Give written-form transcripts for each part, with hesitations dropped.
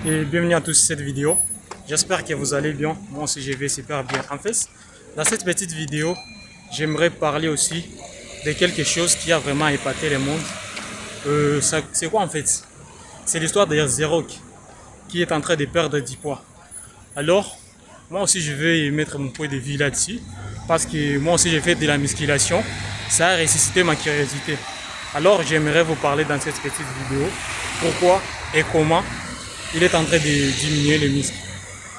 et bienvenue à tous sur cette vidéo. J'espère que vous allez bien. Moi aussi je vais super bien. En fait, dans cette petite vidéo, j'aimerais parler aussi de quelque chose qui a vraiment épaté le monde. C'est quoi en fait? C'est l'histoire de Zerock qui est en train de perdre du poids. Alors, moi aussi je vais mettre mon point de vue là-dessus parce que moi aussi j'ai fait de la musculation. Ça a ressuscité ma curiosité. Alors j'aimerais vous parler dans cette petite vidéo pourquoi et comment il est en train de diminuer les muscles.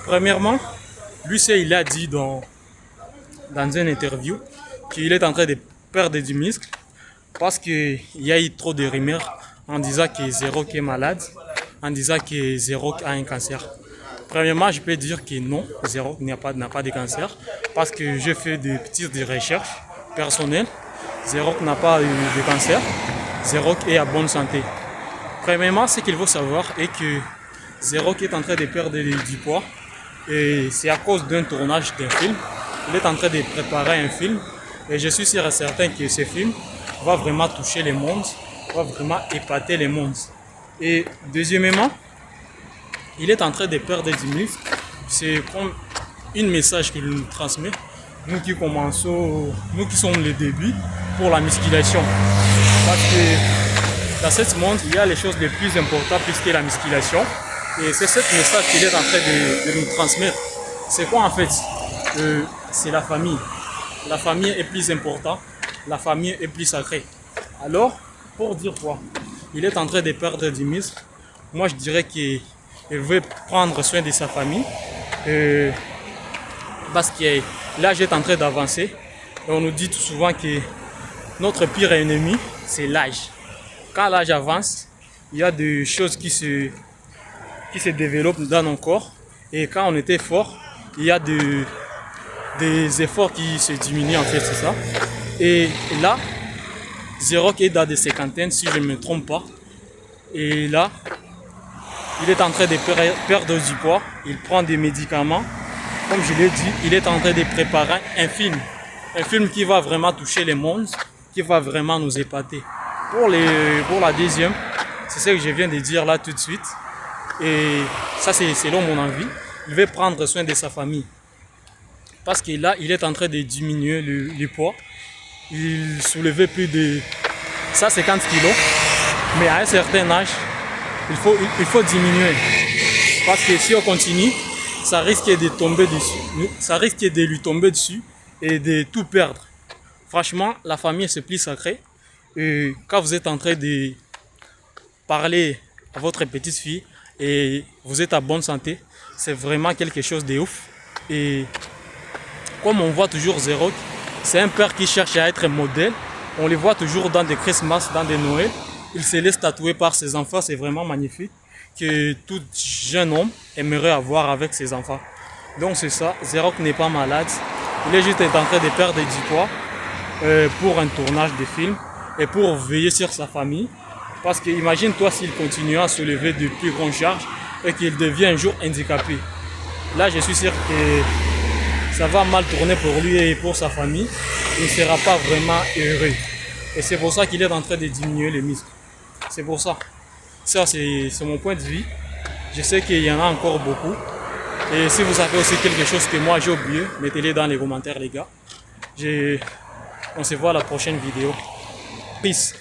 Premièrement, lui il a dit dans une interview qu'il est en train de perdre du muscle parce qu'il y a eu trop de rumeurs en disant que Zerock est malade, en disant que Zerock a un cancer. Premièrement, je peux dire que non, Zerock n'a pas de cancer parce que j'ai fait des petites recherches personnelles. Zerock n'a pas eu de cancer. Zerock est à bonne santé. Premièrement, ce qu'il faut savoir est que Zerock est en train de perdre du poids et c'est à cause d'un tournage d'un film. Il est en train de préparer un film et je suis sûr et certain que ce film va vraiment toucher les mondes, va vraiment épater les mondes. Et deuxièmement, il est en train de perdre du muscle. C'est comme un message qu'il nous transmet. Nous qui commençons, nous qui sommes le début pour la musculation. Parce que dans ce monde, il y a les choses les plus importantes plus que la musculation. Et c'est ce message qu'il est en train de nous transmettre. C'est quoi en fait? C'est la famille. La famille est plus importante. La famille est plus sacrée. Alors, pour dire quoi? Il est en train de perdre du muscle. Moi, je dirais qu'il veut prendre soin de sa famille. Parce que l'âge est en train d'avancer. Et on nous dit tout souvent que notre pire ennemi, c'est l'âge. Quand l'âge avance, il y a des choses qui se développent dans nos corps. Et quand on était fort, il y a des efforts qui se diminuent en fait, c'est ça. Et là, Zerock est dans des cinquantaines, si je ne me trompe pas. Et là, il est en train de perdre du poids. Il prend des médicaments. Comme je l'ai dit, il est en train de préparer un film. Un film qui va vraiment toucher les mondes, qui va vraiment nous épater. Pour la deuxième, c'est ce que je viens de dire là tout de suite. Et ça, c'est selon mon envie. Il veut prendre soin de sa famille. Parce que là, il est en train de diminuer le poids. Il soulevait plus de 150 kg. Mais à un certain âge, il faut diminuer. Parce que si on continue, ça risque de tomber dessus. Ça risque de lui tomber dessus et de tout perdre. Franchement, la famille c'est plus sacré. Et quand vous êtes en train de parler à votre petite fille et vous êtes à bonne santé, c'est vraiment quelque chose de ouf. Et comme on voit toujours Zerock, c'est un père qui cherche à être modèle. On les voit toujours dans des Christmas, dans des Noël. Il se laisse tatouer par ses enfants, c'est vraiment magnifique. Que tout jeune homme aimerait avoir avec ses enfants. Donc c'est ça, Zerock n'est pas malade. Il est juste en train de perdre du poids pour un tournage de film et pour veiller sur sa famille. Parce que imagine-toi s'il continue à soulever de plus grandes charges et qu'il devient un jour handicapé. Là, je suis sûr que ça va mal tourner pour lui et pour sa famille. Il ne sera pas vraiment heureux. Et c'est pour ça qu'il est en train de diminuer les muscles. C'est pour ça. Ça, c'est mon point de vue. Je sais qu'il y en a encore beaucoup. Et si vous avez aussi quelque chose que moi j'ai oublié, mettez-les dans les commentaires, les gars. On se voit à la prochaine vidéo. Peace.